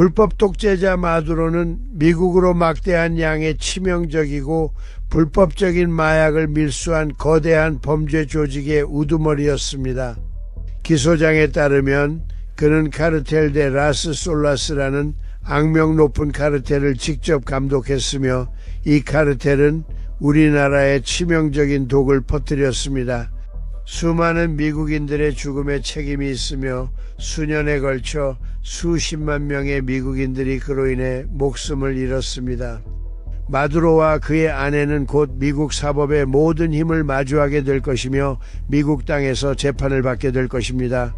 불법 독재자 마두로는 미국으로 막대한 양의 치명적이고 불법적인 마약을 밀수한 거대한 범죄 조직의 우두머리였습니다. 기소장에 따르면 그는 카르텔 데 라스 솔라스라는 악명 높은 카르텔을 직접 감독했으며 이 카르텔은 우리나라에 치명적인 독을 퍼뜨렸습니다. 수많은 미국인들의 죽음에 책임이 있으며 수년에 걸쳐 수십만 명의 미국인들이 그로 인해 목숨을 잃었습니다. 마두로와 그의 아내는 곧 미국 사법의 모든 힘을 마주하게 될 것이며 미국 땅에서 재판을 받게 될 것입니다.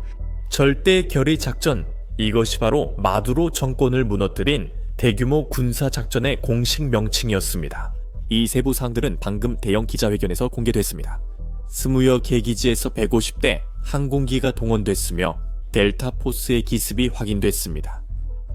절대 결의 작전, 이것이 바로 마두로 정권을 무너뜨린 대규모 군사 작전의 공식 명칭이었습니다. 이 세부 사항들은 방금 대형 기자회견에서 공개됐습니다. 20여 개 기지에서 150대 항공기가 동원됐으며 델타 포스의 기습이 확인됐습니다.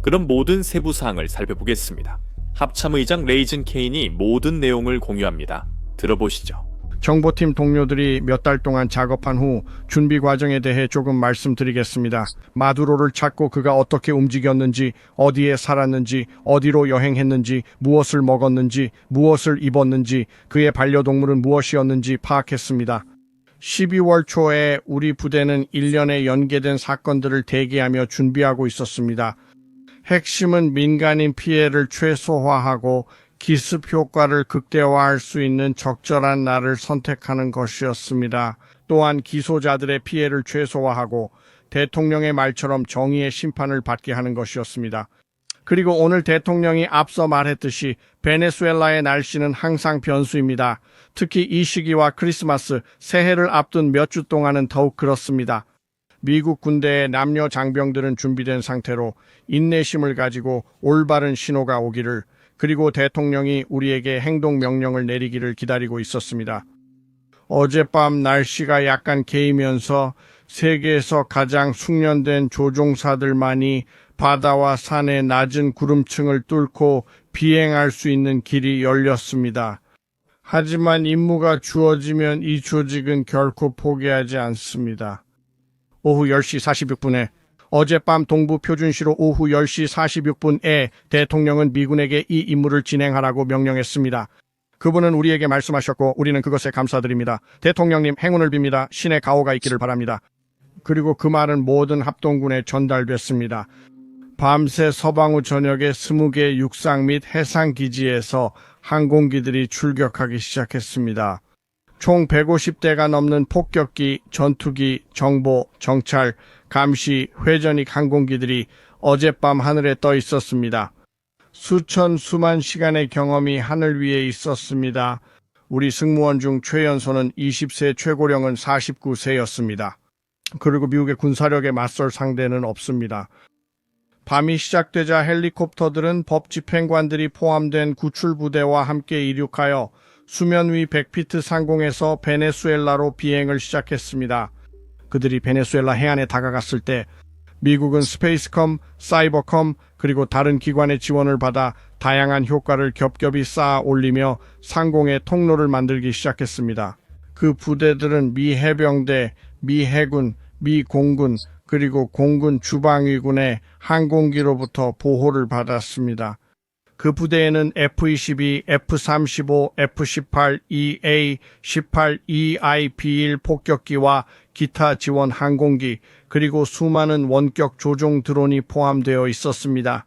그럼 모든 세부 사항을 살펴보겠습니다. 합참의장 레이즌 케인이 모든 내용을 공유합니다. 들어보시죠. 정보팀 동료들이 몇 달 동안 작업한 후 준비 과정에 대해 조금 말씀드리겠습니다. 마두로를 찾고 그가 어떻게 움직였는지, 어디에 살았는지, 어디로 여행했는지, 무엇을 먹었는지, 무엇을 입었는지, 그의 반려동물은 무엇이었는지 파악했습니다. 12월 초에 우리 부대는 1년에 연계된 사건들을 대기하며 준비하고 있었습니다. 핵심은 민간인 피해를 최소화하고 기습 효과를 극대화할 수 있는 적절한 날을 선택하는 것이었습니다. 또한 기소자들의 피해를 최소화하고 대통령의 말처럼 정의의 심판을 받게 하는 것이었습니다. 그리고 오늘 대통령이 앞서 말했듯이 베네수엘라의 날씨는 항상 변수입니다. 특히 이 시기와 크리스마스, 새해를 앞둔 몇 주 동안은 더욱 그렇습니다. 미국 군대의 남녀 장병들은 준비된 상태로 인내심을 가지고 올바른 신호가 오기를, 그리고 대통령이 우리에게 행동 명령을 내리기를 기다리고 있었습니다. 어젯밤 날씨가 약간 개이면서 세계에서 가장 숙련된 조종사들만이 바다와 산의 낮은 구름층을 뚫고 비행할 수 있는 길이 열렸습니다. 하지만 임무가 주어지면 이 조직은 결코 포기하지 않습니다. 오후 10시 46분에 어젯밤 동부 표준시로 오후 10시 46분에 대통령은 미군에게 이 임무를 진행하라고 명령했습니다. 그분은 우리에게 말씀하셨고 우리는 그것에 감사드립니다. 대통령님 행운을 빕니다. 신의 가호가 있기를 바랍니다. 그리고 그 말은 모든 합동군에 전달됐습니다. 밤새 서방후 저녁에 20개 육상 및 해상 기지에서 항공기들이 출격하기 시작했습니다. 총 150대가 넘는 폭격기, 전투기, 정보, 정찰, 감시, 회전익 항공기들이 어젯밤 하늘에 떠 있었습니다. 수만 시간의 경험이 하늘 위에 있었습니다. 우리 승무원 중 최연소는 20세, 최고령은 49세였습니다. 그리고 미국의 군사력에 맞설 상대는 없습니다. 밤이 시작되자 헬리콥터들은 법집행관들이 포함된 구출부대와 함께 이륙하여 수면 위 100피트 상공에서 베네수엘라로 비행을 시작했습니다. 그들이 베네수엘라 해안에 다가갔을 때 미국은 스페이스컴, 사이버컴, 그리고 다른 기관의 지원을 받아 다양한 효과를 겹겹이 쌓아 올리며 상공의 통로를 만들기 시작했습니다. 그 부대들은 미 해병대, 미 해군, 미 공군, 그리고 공군 주방위군의 항공기로부터 보호를 받았습니다. 그 부대에는 F-22, F-35, F-18, EA-18, EIB-1 폭격기와 기타 지원 항공기, 그리고 수많은 원격 조종 드론이 포함되어 있었습니다.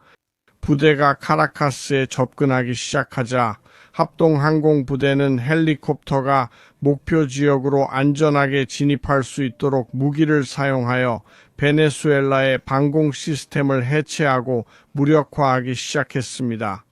부대가 카라카스에 접근하기 시작하자 합동항공부대는 헬리콥터가 목표 지역으로 안전하게 진입할 수 있도록 무기를 사용하여 베네수엘라의 방공 시스템을 해체하고 무력화하기 시작했습니다.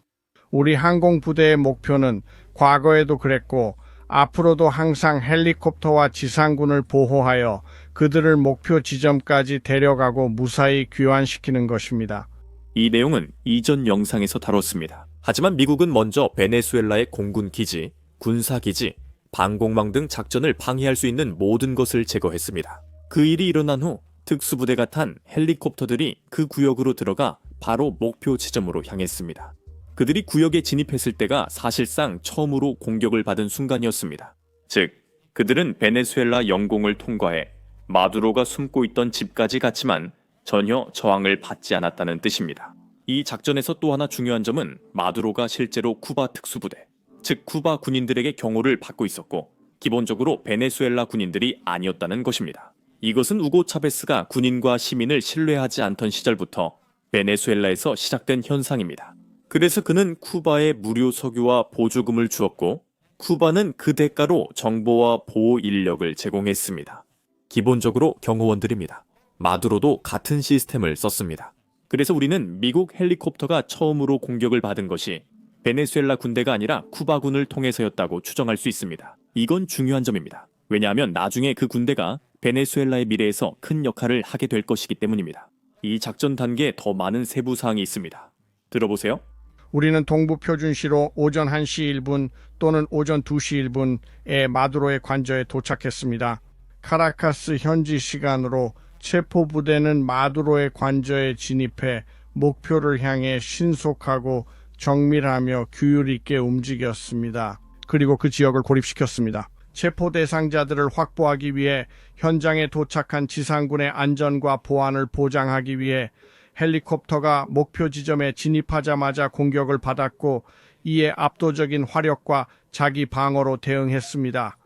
우리 항공부대의 목표는 과거에도 그랬고 앞으로도 항상 헬리콥터와 지상군을 보호하여 그들을 목표 지점까지 데려가고 무사히 귀환시키는 것입니다. 이 내용은 이전 영상에서 다뤘습니다. 하지만 미국은 먼저 베네수엘라의 공군 기지, 군사 기지, 방공망 등 작전을 방해할 수 있는 모든 것을 제거했습니다. 그 일이 일어난 후 특수부대가 탄 헬리콥터들이 그 구역으로 들어가 바로 목표 지점으로 향했습니다. 그들이 구역에 진입했을 때가 사실상 처음으로 공격을 받은 순간이었습니다. 즉, 그들은 베네수엘라 영공을 통과해 마두로가 숨고 있던 집까지 갔지만 전혀 저항을 받지 않았다는 뜻입니다. 이 작전에서 또 하나 중요한 점은 마두로가 실제로 쿠바 특수부대, 즉 쿠바 군인들에게 경호를 받고 있었고 기본적으로 베네수엘라 군인들이 아니었다는 것입니다. 이것은 우고 차베스가 군인과 시민을 신뢰하지 않던 시절부터 베네수엘라에서 시작된 현상입니다. 그래서 그는 쿠바에 무료 석유와 보조금을 주었고 쿠바는 그 대가로 정보와 보호 인력을 제공했습니다. 기본적으로 경호원들입니다. 마두로도 같은 시스템을 썼습니다. 그래서 우리는 미국 헬리콥터가 처음으로 공격을 받은 것이 베네수엘라 군대가 아니라 쿠바군을 통해서였다고 추정할 수 있습니다. 이건 중요한 점입니다. 왜냐하면 나중에 그 군대가 베네수엘라의 미래에서 큰 역할을 하게 될 것이기 때문입니다. 이 작전 단계에 더 많은 세부 사항이 있습니다. 들어보세요. 우리는 동부 표준시로 오전 1시 1분 또는 오전 2시 1분에 마두로의 관저에 도착했습니다. 카라카스 현지 시간으로 체포부대는 마두로의 관저에 진입해 목표를 향해 신속하고 정밀하며 규율 있게 움직였습니다. 그리고 그 지역을 고립시켰습니다. 체포 대상자들을 확보하기 위해 현장에 도착한 지상군의 안전과 보안을 보장하기 위해 헬리콥터가 목표 지점에 진입하자마자 공격을 받았고 이에 압도적인 화력과 자기 방어로 대응했습니다.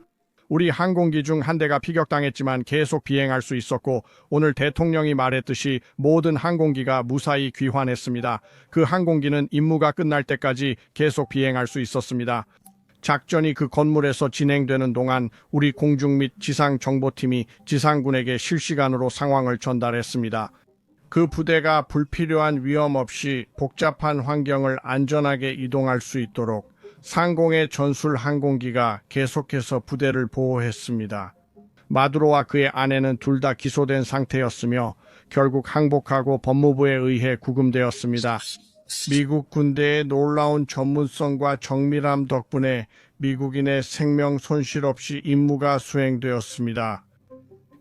우리 항공기 중 한 대가 피격당했지만 계속 비행할 수 있었고 오늘 대통령이 말했듯이 모든 항공기가 무사히 귀환했습니다. 그 항공기는 임무가 끝날 때까지 계속 비행할 수 있었습니다. 작전이 그 건물에서 진행되는 동안 우리 공중 및 지상 정보팀이 지상군에게 실시간으로 상황을 전달했습니다. 그 부대가 불필요한 위험 없이 복잡한 환경을 안전하게 이동할 수 있도록 상공의 전술 항공기가 계속해서 부대를 보호했습니다. 마두로와 그의 아내는 둘 다 기소된 상태였으며 결국 항복하고 법무부에 의해 구금되었습니다. 미국 군대의 놀라운 전문성과 정밀함 덕분에 미국인의 생명 손실 없이 임무가 수행되었습니다.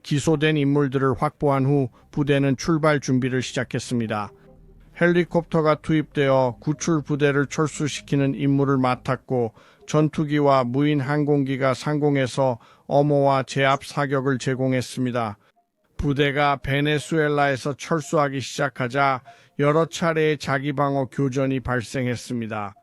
기소된 인물들을 확보한 후 부대는 출발 준비를 시작했습니다. 헬리콥터가 투입되어 구출 부대를 철수시키는 임무를 맡았고 전투기와 무인 항공기가 상공에서 엄호와 제압 사격을 제공했습니다. 부대가 베네수엘라에서 철수하기 시작하자 여러 차례의 자기방어 교전이 발생했습니다.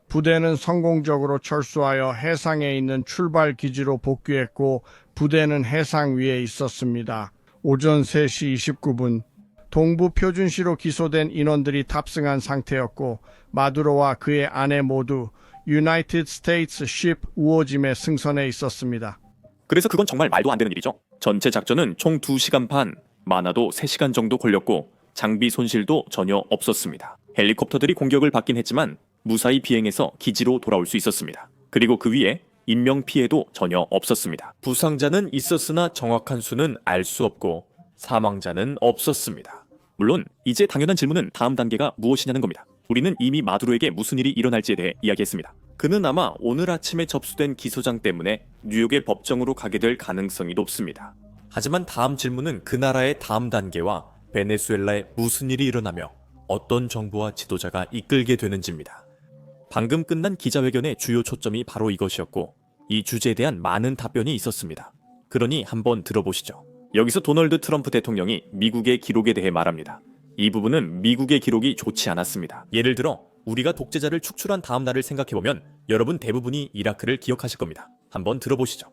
부대는 성공적으로 철수하여 해상에 있는 출발 기지로 복귀했고 부대는 해상 위에 있었습니다. 오전 3시 29분 동부 표준시로 기소된 인원들이 탑승한 상태였고 마두로와 그의 아내 모두 유나이티드 스테이츠 십 우호짐에 승선해 있었습니다. 그래서 그건 정말 말도 안 되는 일이죠. 전체 작전은 총 2시간 반, 많아도 3시간 정도 걸렸고 장비 손실도 전혀 없었습니다. 헬리콥터들이 공격을 받긴 했지만 무사히 비행해서 기지로 돌아올 수 있었습니다. 그리고 그 위에 인명피해도 전혀 없었습니다. 부상자는 있었으나 정확한 수는 알 수 없고 사망자는 없었습니다. 물론 이제 당연한 질문은 다음 단계가 무엇이냐는 겁니다. 우리는 이미 마두로에게 무슨 일이 일어날지에 대해 이야기했습니다. 그는 아마 오늘 아침에 접수된 기소장 때문에 뉴욕의 법정으로 가게 될 가능성이 높습니다. 하지만 다음 질문은 그 나라의 다음 단계와 베네수엘라에 무슨 일이 일어나며 어떤 정부와 지도자가 이끌게 되는지입니다. 방금 끝난 기자회견의 주요 초점이 바로 이것이었고 이 주제에 대한 많은 답변이 있었습니다. 그러니 한번 들어보시죠. 여기서 도널드 트럼프 대통령이 미국의 기록에 대해 말합니다. 이 부분은 미국의 기록이 좋지 않았습니다. 예를 들어 우리가 독재자를 축출한 다음 날을 생각해보면 여러분 대부분이 이라크를 기억하실 겁니다. 한번 들어보시죠.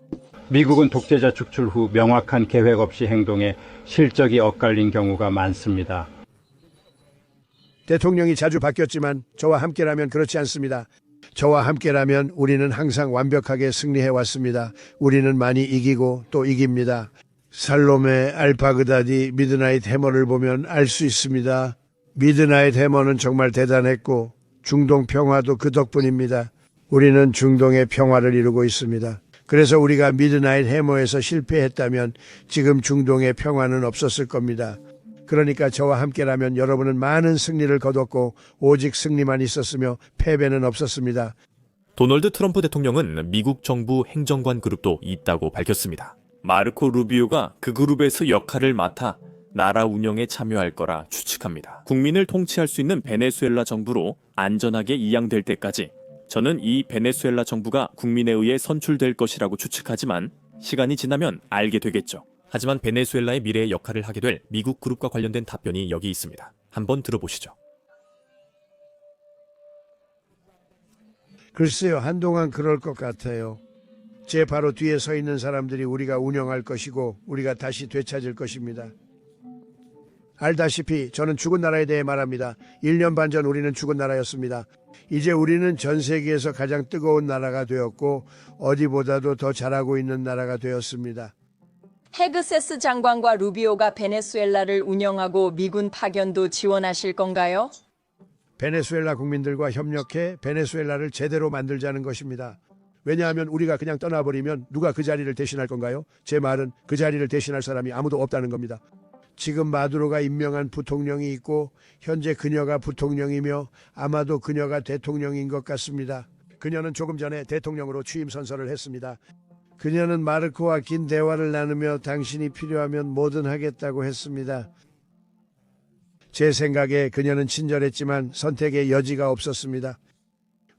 미국은 독재자 축출 후 명확한 계획 없이 행동해 실적이 엇갈린 경우가 많습니다. 대통령이 자주 바뀌었지만 저와 함께라면 그렇지 않습니다. 저와 함께라면 우리는 항상 완벽하게 승리해왔습니다. 우리는 많이 이기고 또 이깁니다. 살롬의 알파그다디 미드나잇 해머를 보면 알 수 있습니다. 미드나잇 해머는 정말 대단했고 중동 평화도 그 덕분입니다. 우리는 중동의 평화를 이루고 있습니다. 그래서 우리가 미드나잇 해머에서 실패했다면 지금 중동의 평화는 없었을 겁니다. 그러니까 저와 함께라면 여러분은 많은 승리를 거뒀고 오직 승리만 있었으며 패배는 없었습니다. 도널드 트럼프 대통령은 미국 정부 행정관 그룹도 있다고 밝혔습니다. 마르코 루비오가 그 그룹에서 역할을 맡아 나라 운영에 참여할 거라 추측합니다. 국민을 통치할 수 있는 베네수엘라 정부로 안전하게 이양될 때까지 저는 이 베네수엘라 정부가 국민에 의해 선출될 것이라고 추측하지만 시간이 지나면 알게 되겠죠. 하지만 베네수엘라의 미래의 역할을 하게 될 미국 그룹과 관련된 답변이 여기 있습니다. 한번 들어보시죠. 글쎄요, 한동안 그럴 것 같아요. 제 바로 뒤에 서 있는 사람들이 우리가 운영할 것이고 우리가 다시 되찾을 것입니다. 알다시피 저는 죽은 나라에 대해 말합니다. 1년 반 전 우리는 죽은 나라였습니다. 이제 우리는 전 세계에서 가장 뜨거운 나라가 되었고 어디보다도 더 잘하고 있는 나라가 되었습니다. 헤그세스 장관과 루비오가 베네수엘라를 운영하고 미군 파견도 지원하실 건가요? 베네수엘라 국민들과 협력해 베네수엘라를 제대로 만들자는 것입니다. 왜냐하면 우리가 그냥 떠나버리면 누가 그 자리를 대신할 건가요? 제 말은 그 자리를 대신할 사람이 아무도 없다는 겁니다. 지금 마두로가 임명한 부통령이 있고 현재 그녀가 부통령이며 아마도 그녀가 대통령인 것 같습니다. 그녀는 조금 전에 대통령으로 취임 선서를 했습니다. 그녀는 마르코와 긴 대화를 나누며 당신이 필요하면 뭐든 하겠다고 했습니다. 제 생각에 그녀는 친절했지만 선택의 여지가 없었습니다.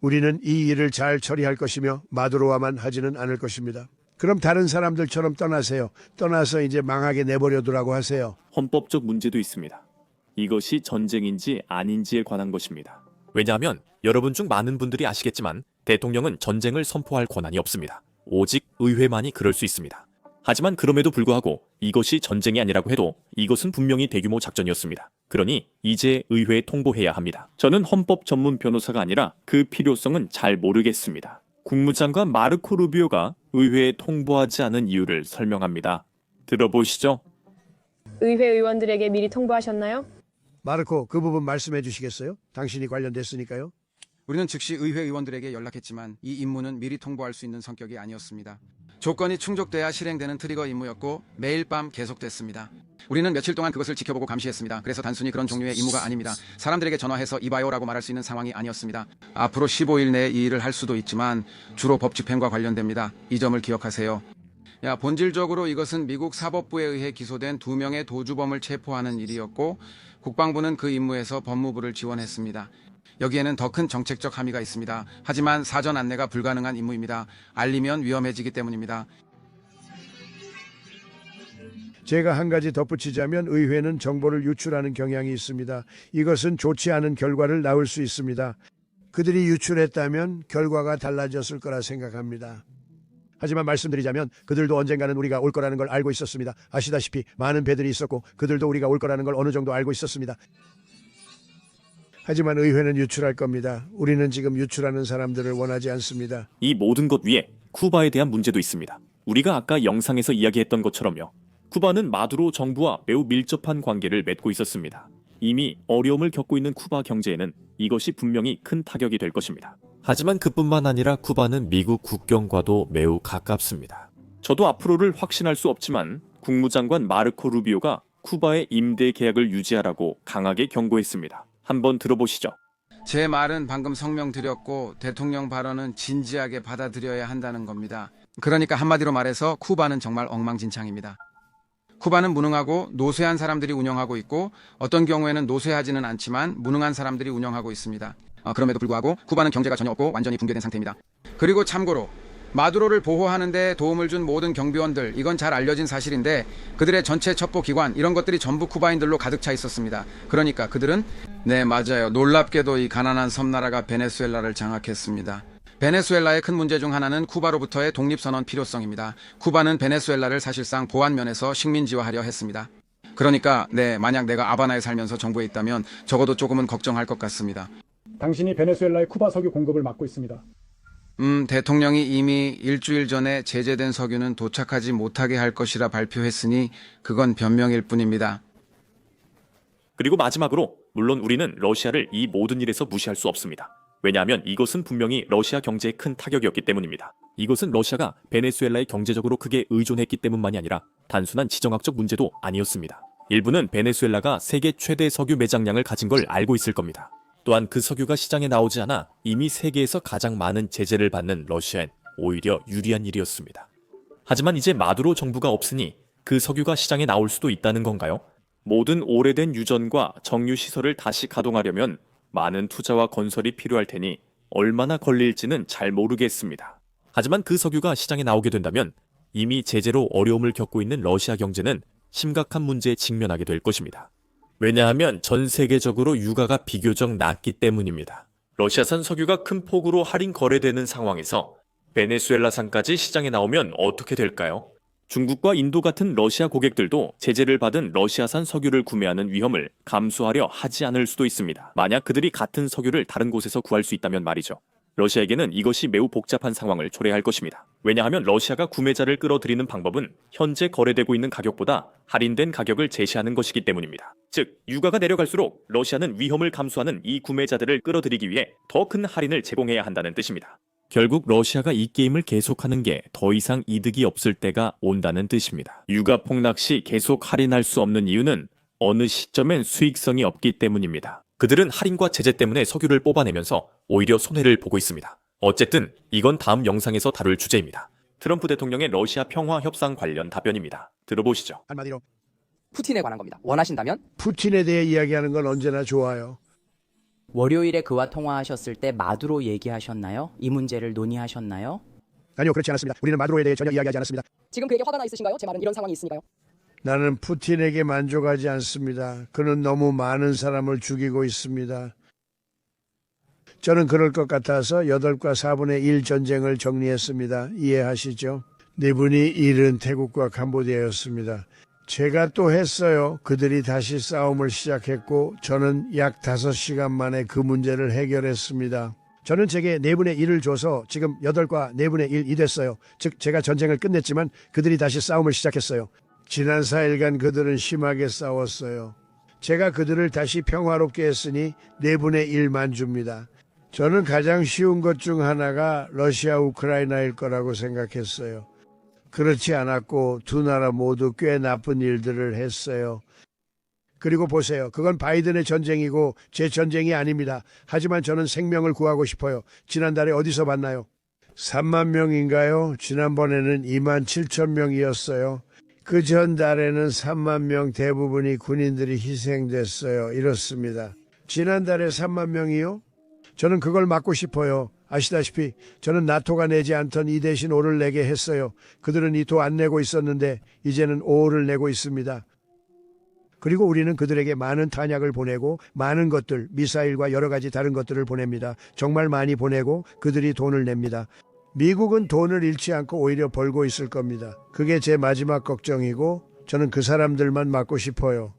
우리는 이 일을 잘 처리할 것이며 마두로와만 하지는 않을 것입니다. 그럼 다른 사람들처럼 떠나세요. 떠나서 이제 망하게 내버려두라고 하세요. 헌법적 문제도 있습니다. 이것이 전쟁인지 아닌지에 관한 것입니다. 왜냐하면 여러분 중 많은 분들이 아시겠지만 대통령은 전쟁을 선포할 권한이 없습니다. 오직 의회만이 그럴 수 있습니다. 하지만 그럼에도 불구하고 이것이 전쟁이 아니라고 해도 이것은 분명히 대규모 작전이었습니다. 그러니 이제 의회에 통보해야 합니다. 저는 헌법 전문 변호사가 아니라 그 필요성은 잘 모르겠습니다. 국무장관 마르코 루비오가 의회에 통보하지 않은 이유를 설명합니다. 들어보시죠. 의회 의원들에게 미리 통보하셨나요? 마르코, 그 부분 말씀해 주시겠어요? 당신이 관련됐으니까요. 우리는 즉시 의회 의원들에게 연락했지만 이 임무는 미리 통보할 수 있는 성격이 아니었습니다. 조건이 충족돼야 실행되는 트리거 임무였고 매일 밤 계속됐습니다. 우리는 며칠 동안 그것을 지켜보고 감시했습니다. 그래서 단순히 그런 종류의 임무가 아닙니다. 사람들에게 전화해서 이봐요라고 말할 수 있는 상황이 아니었습니다. 앞으로 15일 내에 이 일을 할 수도 있지만 주로 법 집행과 관련됩니다. 이 점을 기억하세요. 본질적으로 이것은 미국 사법부에 의해 기소된 2명의 도주범을 체포하는 일이었고 국방부는 그 임무에서 법무부를 지원했습니다. 여기에는 더 큰 정책적 함의가 있습니다. 하지만 사전 안내가 불가능한 임무입니다. 알리면 위험해지기 때문입니다. 제가 한 가지 덧붙이자면 의회는 정보를 유출하는 경향이 있습니다. 이것은 좋지 않은 결과를 낳을 수 있습니다. 그들이 유출했다면 결과가 달라졌을 거라 생각합니다. 하지만 말씀드리자면 그들도 언젠가는 우리가 올 거라는 걸 알고 있었습니다. 아시다시피 많은 배들이 있었고 그들도 우리가 올 거라는 걸 어느 정도 알고 있었습니다. 하지만 의회는 유출할 겁니다. 우리는 지금 유출하는 사람들을 원하지 않습니다. 이 모든 것 위에 쿠바에 대한 문제도 있습니다. 우리가 아까 영상에서 이야기했던 것처럼요. 쿠바는 마두로 정부와 매우 밀접한 관계를 맺고 있었습니다. 이미 어려움을 겪고 있는 쿠바 경제에는 이것이 분명히 큰 타격이 될 것입니다. 하지만 그뿐만 아니라 쿠바는 미국 국경과도 매우 가깝습니다. 저도 앞으로를 확신할 수 없지만 국무장관 마르코 루비오가 쿠바의 임대 계약을 유지하라고 강하게 경고했습니다. 한번 들어보시죠. 제 말은 방금 성명드렸고 대통령 발언은 진지하게 받아들여야 한다는 겁니다. 그러니까 한마디로 말해서 쿠바는 정말 엉망진창입니다. 쿠바는 무능하고 노쇠한 사람들이 운영하고 있고 어떤 경우에는 노쇠하지는 않지만 무능한 사람들이 운영하고 있습니다. 그럼에도 불구하고 쿠바는 경제가 전혀 없고 완전히 붕괴된 상태입니다. 그리고 참고로 마두로를 보호하는 데 도움을 준 모든 경비원들, 이건 잘 알려진 사실인데 그들의 전체 첩보기관 이런 것들이 전부 쿠바인들로 가득 차 있었습니다. 그러니까 그들은 네, 맞아요. 놀랍게도 이 가난한 섬나라가 베네수엘라를 장악했습니다. 베네수엘라의 큰 문제 중 하나는 쿠바로부터의 독립선언 필요성입니다. 쿠바는 베네수엘라를 사실상 보안 면에서 식민지화하려 했습니다. 그러니까 네, 만약 내가 아바나에 살면서 정부에 있다면 적어도 조금은 걱정할 것 같습니다. 당신이 베네수엘라의 쿠바 석유 공급을 맡고 있습니다. 대통령이 이미 일주일 전에 제재된 석유는 도착하지 못하게 할 것이라 발표했으니 그건 변명일 뿐입니다. 그리고 마지막으로 물론 우리는 러시아를 이 모든 일에서 무시할 수 없습니다. 왜냐하면 이것은 분명히 러시아 경제에 큰 타격이었기 때문입니다. 이것은 러시아가 베네수엘라에 경제적으로 크게 의존했기 때문만이 아니라 단순한 지정학적 문제도 아니었습니다. 일부는 베네수엘라가 세계 최대 석유 매장량을 가진 걸 알고 있을 겁니다. 또한 그 석유가 시장에 나오지 않아 이미 세계에서 가장 많은 제재를 받는 러시아엔 오히려 유리한 일이었습니다. 하지만 이제 마두로 정부가 없으니 그 석유가 시장에 나올 수도 있다는 건가요? 모든 오래된 유전과 정유시설을 다시 가동하려면 많은 투자와 건설이 필요할 테니 얼마나 걸릴지는 잘 모르겠습니다. 하지만 그 석유가 시장에 나오게 된다면 이미 제재로 어려움을 겪고 있는 러시아 경제는 심각한 문제에 직면하게 될 것입니다. 왜냐하면 전 세계적으로 유가가 비교적 낮기 때문입니다. 러시아산 석유가 큰 폭으로 할인 거래되는 상황에서 베네수엘라산까지 시장에 나오면 어떻게 될까요? 중국과 인도 같은 러시아 고객들도 제재를 받은 러시아산 석유를 구매하는 위험을 감수하려 하지 않을 수도 있습니다. 만약 그들이 같은 석유를 다른 곳에서 구할 수 있다면 말이죠. 러시아에게는 이것이 매우 복잡한 상황을 초래할 것입니다. 왜냐하면 러시아가 구매자를 끌어들이는 방법은 현재 거래되고 있는 가격보다 할인된 가격을 제시하는 것이기 때문입니다. 즉, 유가가 내려갈수록 러시아는 위험을 감수하는 이 구매자들을 끌어들이기 위해 더 큰 할인을 제공해야 한다는 뜻입니다. 결국 러시아가 이 게임을 계속하는 게 더 이상 이득이 없을 때가 온다는 뜻입니다. 유가 폭락 시 계속 할인할 수 없는 이유는 어느 시점엔 수익성이 없기 때문입니다. 그들은 할인과 제재 때문에 석유를 뽑아내면서 오히려 손해를 보고 있습니다. 어쨌든 이건 다음 영상에서 다룰 주제입니다. 트럼프 대통령의 러시아 평화 협상 관련 답변입니다. 들어보시죠. 한마디로 푸틴에 관한 겁니다. 원하신다면 푸틴에 대해 이야기하는 건 언제나 좋아요. 월요일에 그와 통화하셨을 때 마두로 얘기하셨나요? 이 문제를 논의하셨나요? 아니요, 그렇지 않았습니다. 우리는 마두로에 대해 전혀 이야기하지 않았습니다. 지금 그에게 화가 나 있으신가요? 제 말은 이런 상황이 있으니까요. 나는 푸틴에게 만족하지 않습니다. 그는 너무 많은 사람을 죽이고 있습니다. 저는 그럴 것 같아서 8과 4분의 1 전쟁을 정리했습니다. 이해하시죠? 4분의 1은 태국과 캄보디아였습니다. 제가 또 했어요. 그들이 다시 싸움을 시작했고 저는 약 5시간 만에 그 문제를 해결했습니다. 저는 제게 4분의 1을 줘서 지금 8과 4분의 1이 됐어요. 즉 제가 전쟁을 끝냈지만 그들이 다시 싸움을 시작했어요. 지난 4일간 그들은 심하게 싸웠어요. 제가 그들을 다시 평화롭게 했으니 4분의 1만 줍니다. 저는 가장 쉬운 것 중 하나가 러시아 우크라이나일 거라고 생각했어요. 그렇지 않았고 두 나라 모두 꽤 나쁜 일들을 했어요. 그리고 보세요. 그건 바이든의 전쟁이고 제 전쟁이 아닙니다. 하지만 저는 생명을 구하고 싶어요. 지난달에 어디서 봤나요? 3만 명인가요? 지난번에는 2만 7천 명이었어요. 그 전달에는 3만 명 대부분이 군인들이 희생됐어요. 이렇습니다. 지난달에 3만 명이요? 저는 그걸 막고 싶어요. 아시다시피 저는 나토가 내지 않던 이 대신 5를 내게 했어요. 그들은 이 도 안 내고 있었는데 이제는 5를 내고 있습니다. 그리고 우리는 그들에게 많은 탄약을 보내고 많은 것들, 미사일과 여러 가지 다른 것들을 보냅니다. 정말 많이 보내고 그들이 돈을 냅니다. 미국은 돈을 잃지 않고 오히려 벌고 있을 겁니다. 그게 제 마지막 걱정이고 저는 그 사람들만 막고 싶어요.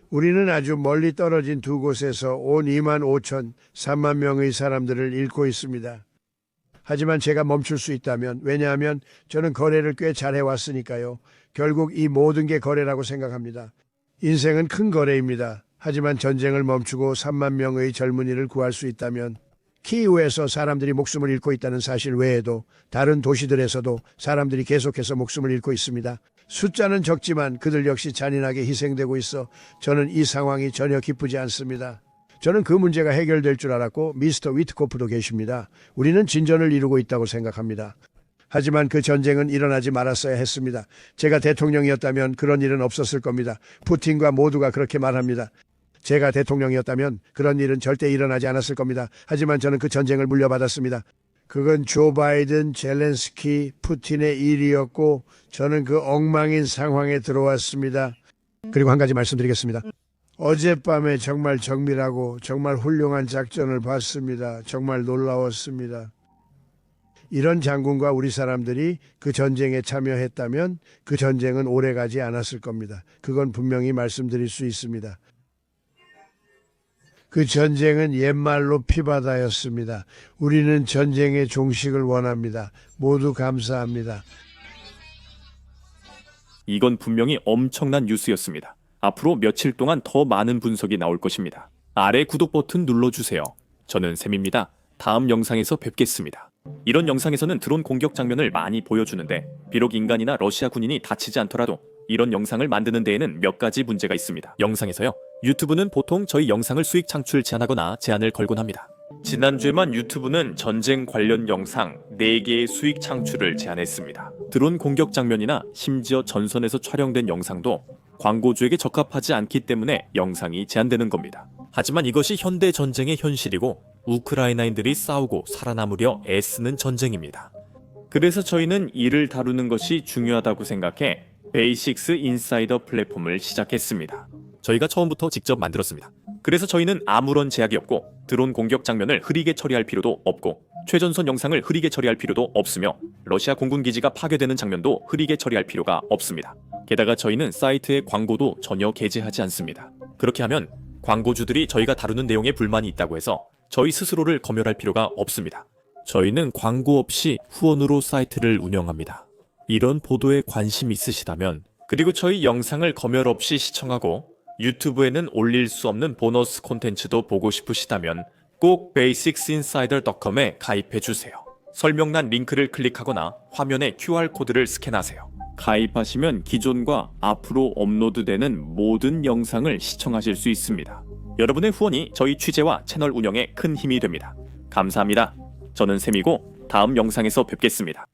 우리는 아주 멀리 떨어진 두 곳에서 온 2만 5천, 3만 명의 사람들을 잃고 있습니다. 하지만 제가 멈출 수 있다면, 왜냐하면 저는 거래를 꽤 잘해왔으니까요. 결국 이 모든 게 거래라고 생각합니다. 인생은 큰 거래입니다. 하지만 전쟁을 멈추고 3만 명의 젊은이를 구할 수 있다면 키이우에서 사람들이 목숨을 잃고 있다는 사실 외에도 다른 도시들에서도 사람들이 계속해서 목숨을 잃고 있습니다. 숫자는 적지만 그들 역시 잔인하게 희생되고 있어 저는 이 상황이 전혀 기쁘지 않습니다. 저는 그 문제가 해결될 줄 알았고 미스터 위트코프도 계십니다. 우리는 진전을 이루고 있다고 생각합니다. 하지만 그 전쟁은 일어나지 말았어야 했습니다. 제가 대통령이었다면 그런 일은 없었을 겁니다. 푸틴과 모두가 그렇게 말합니다. 제가 대통령이었다면 그런 일은 절대 일어나지 않았을 겁니다. 하지만 저는 그 전쟁을 물려받았습니다. 그건 조 바이든, 젤렌스키, 푸틴의 일이었고 저는 그 엉망인 상황에 들어왔습니다. 그리고 한 가지 말씀드리겠습니다. 어젯밤에 정말 정밀하고 정말 훌륭한 작전을 봤습니다. 정말 놀라웠습니다. 이런 장군과 우리 사람들이 그 전쟁에 참여했다면 그 전쟁은 오래가지 않았을 겁니다. 그건 분명히 말씀드릴 수 있습니다. 그 전쟁은 옛말로 피바다였습니다. 우리는 전쟁의 종식을 원합니다. 모두 감사합니다. 이건 분명히 엄청난 뉴스였습니다. 앞으로 며칠 동안 더 많은 분석이 나올 것입니다. 아래 구독 버튼 눌러주세요. 저는 샘입니다. 다음 영상에서 뵙겠습니다. 이런 영상에서는 드론 공격 장면을 많이 보여주는데 비록 인간이나 러시아 군인이 다치지 않더라도 이런 영상을 만드는 데에는 몇 가지 문제가 있습니다. 영상에서요. 유튜브는 보통 저희 영상을 수익 창출 제한하거나 제한을 걸곤 합니다. 지난주에만 유튜브는 전쟁 관련 영상 4개의 수익 창출을 제한했습니다. 드론 공격 장면이나 심지어 전선에서 촬영된 영상도 광고주에게 적합하지 않기 때문에 영상이 제한되는 겁니다. 하지만 이것이 현대 전쟁의 현실이고 우크라이나인들이 싸우고 살아남으려 애쓰는 전쟁입니다. 그래서 저희는 이를 다루는 것이 중요하다고 생각해 베이식스 인사이더 플랫폼을 시작했습니다. 저희가 처음부터 직접 만들었습니다. 그래서 저희는 아무런 제약이 없고 드론 공격 장면을 흐리게 처리할 필요도 없고 최전선 영상을 흐리게 처리할 필요도 없으며 러시아 공군 기지가 파괴되는 장면도 흐리게 처리할 필요가 없습니다. 게다가 저희는 사이트에 광고도 전혀 게재하지 않습니다. 그렇게 하면 광고주들이 저희가 다루는 내용에 불만이 있다고 해서 저희 스스로를 검열할 필요가 없습니다. 저희는 광고 없이 후원으로 사이트를 운영합니다. 이런 보도에 관심 있으시다면 그리고 저희 영상을 검열 없이 시청하고 유튜브에는 올릴 수 없는 보너스 콘텐츠도 보고 싶으시다면 꼭 basicsinsider.com에 가입해주세요. 설명란 링크를 클릭하거나 화면에 QR코드를 스캔하세요. 가입하시면 기존과 앞으로 업로드되는 모든 영상을 시청하실 수 있습니다. 여러분의 후원이 저희 취재와 채널 운영에 큰 힘이 됩니다. 감사합니다. 저는 샘이고 다음 영상에서 뵙겠습니다.